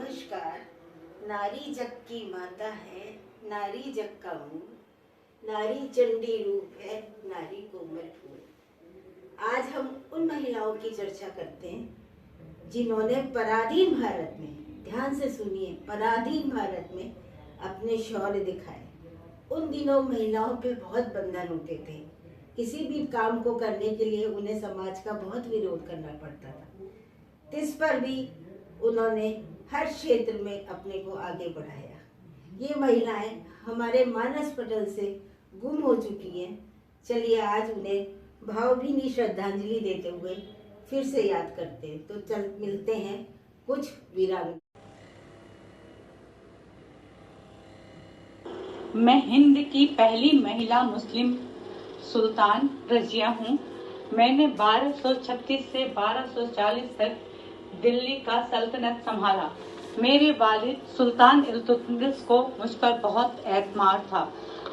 नमस्कार। नारी जग की माता है, नारी जग का मूल, नारी चंडी रूप है, नारी कोमल फूल। आज हम उन महिलाओं की चर्चा करते हैं जिन्होंने पराधीन भारत में, ध्यान से सुनिए, पराधीन भारत में अपने शौर्य दिखाए। उन दिनों महिलाओं पे बहुत बंधन होते थे। किसी भी काम को करने के लिए उन्हें समाज का बहुत विरोध करना पड़ता था। इस पर भी उन्होंने हर क्षेत्र में अपने को आगे बढ़ाया। ये महिलाएं हमारे मानस पटल से गुम हो चुकी हैं। चलिए आज उन्हें भावभीनी श्रद्धांजलि देते हुए फिर से याद करते हैं। तो चल मिलते हैं कुछ वीरांगनाओं। मैं हिंद की पहली महिला मुस्लिम सुल्तान रजिया हूँ। मैंने 1236 से 1240 तक दिल्ली का सल्तनत संभाला। मेरे वालिद सुल्तान इल्तुतमिश को मुझ पर बहुत एतमाद था।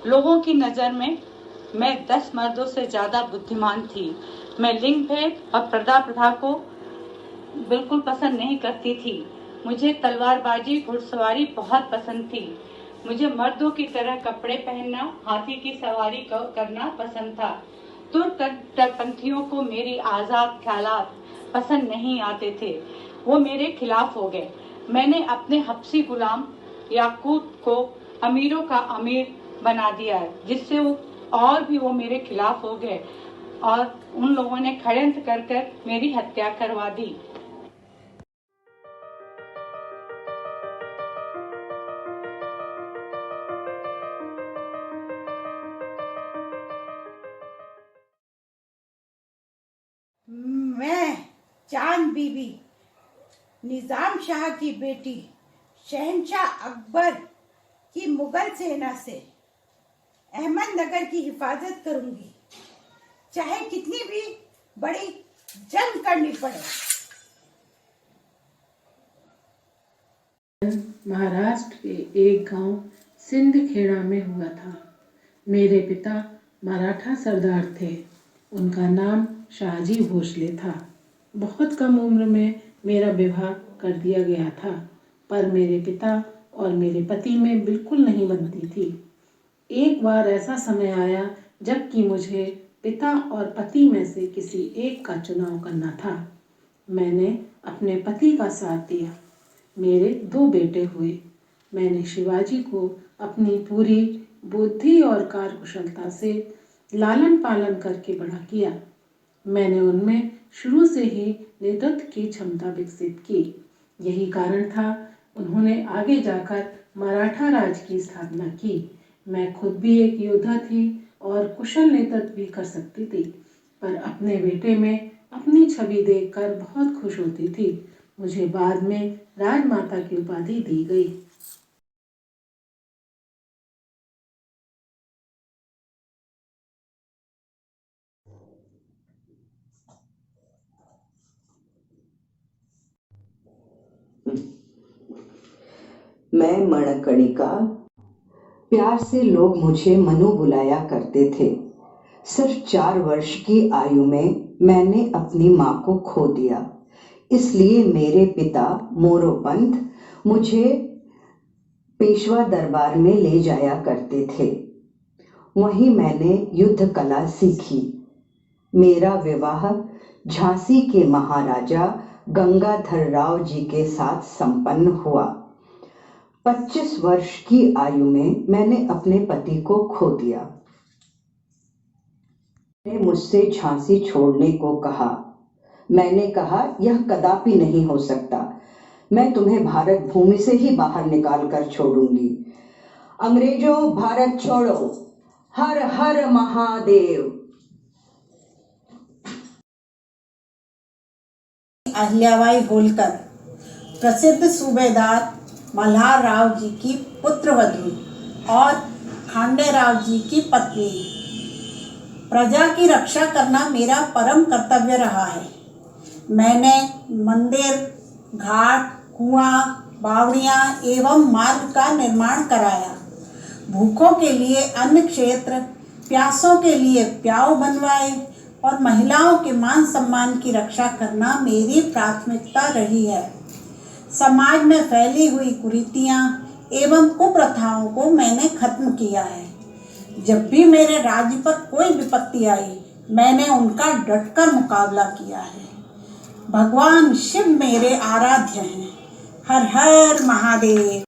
लोगों की नज़र में मैं 10 मर्दों से ज़्यादा बुद्धिमान थी। मैं लिंग भेद और पर्दा प्रथा को बिल्कुल पसंद नहीं करती थी। मुझे तलवारबाजी, घुड़सवारी बहुत पसंद थी। मुझे मर्दों की तरह कपड़े पहनना, हाथी की सवारी करना पसंद था। तुर्क कट्टरपंथियों को मेरी आज़ाद ख्यालात पसंद नहीं आते थे। वो मेरे खिलाफ हो गए। मैंने अपने हब्सी गुलाम याकूत को अमीरों का अमीर बना दिया है, जिससे वो मेरे खिलाफ हो गए और उन लोगों ने षड्यंत्र कर मेरी हत्या करवा दी। मैं चांद बीबी, निजाम शाह की बेटी, शहंशाह अकबर की मुगल सेना से अहमदनगर की हिफाजत करूंगी, चाहे कितनी भी बड़ी जंग करनी पड़े। महाराष्ट्र के एक गांव सिंदखेड़ा में हुआ था। मेरे पिता मराठा सरदार थे। उनका नाम शाहजी भोसले था। बहुत कम उम्र में मेरा विवाह कर दिया गया था, पर मेरे पिता और मेरे पति में बिल्कुल नहीं बनती थी। एक बार ऐसा समय आया जबकि मुझे पिता और पति में से किसी एक का चुनाव करना था। मैंने अपने पति का साथ दिया। मेरे 2 बेटे हुए। मैंने शिवाजी को अपनी पूरी बुद्धि और कार्यकुशलता से लालन पालन करके बड़ा किया। मैंने उनमें शुरू से ही नेतृत्व की क्षमता विकसित की। यही कारण था उन्होंने आगे जाकर मराठा राज की स्थापना की। मैं खुद भी एक योद्धा थी और कुशल नेतृत्व भी कर सकती थी, पर अपने बेटे में अपनी छवि देखकर बहुत खुश होती थी। मुझे बाद में राजमाता की उपाधि दी गई। मैं मणकणिका, प्यार से लोग मुझे मनु बुलाया करते थे। सिर्फ 4 वर्ष की आयु में मैंने अपनी माँ को खो दिया। इसलिए मेरे पिता मोरोपंत मुझे पेशवा दरबार में ले जाया करते थे। वहीं मैंने युद्ध कला सीखी। मेरा विवाह झांसी के महाराजा गंगाधर राव जी के साथ संपन्न हुआ। 25 वर्ष की आयु में मैंने अपने पति को खो दिया। ने मुझसे झांसी छोड़ने को कहा। मैंने कहा, यह कदापि नहीं हो सकता। मैं तुम्हें भारत भूमि से ही बाहर निकाल कर छोड़ूंगी। अंग्रेजों, भारत छोड़ो, हर हर महादेव। अहिल्याबाई होलकर प्रसिद्ध सूबेदार मल्हार राव जी की पुत्रवधू और खांडे राव जी की पत्नी। प्रजा की रक्षा करना मेरा परम कर्तव्य रहा है। मैंने मंदिर, घाट, कुआं, बावड़ियां एवं मार्ग का निर्माण कराया। भूखों के लिए अन्न क्षेत्र, प्यासों के लिए प्याऊ बनवाए और महिलाओं के मान सम्मान की रक्षा करना मेरी प्राथमिकता रही है। समाज में फैली हुई कुरीतियाँ एवं कुप्रथाओं को मैंने खत्म किया है। जब भी मेरे राज्य पर कोई विपत्ति आई, मैंने उनका डटकर मुकाबला किया है। भगवान शिव मेरे आराध्य हैं। हर हर महादेव।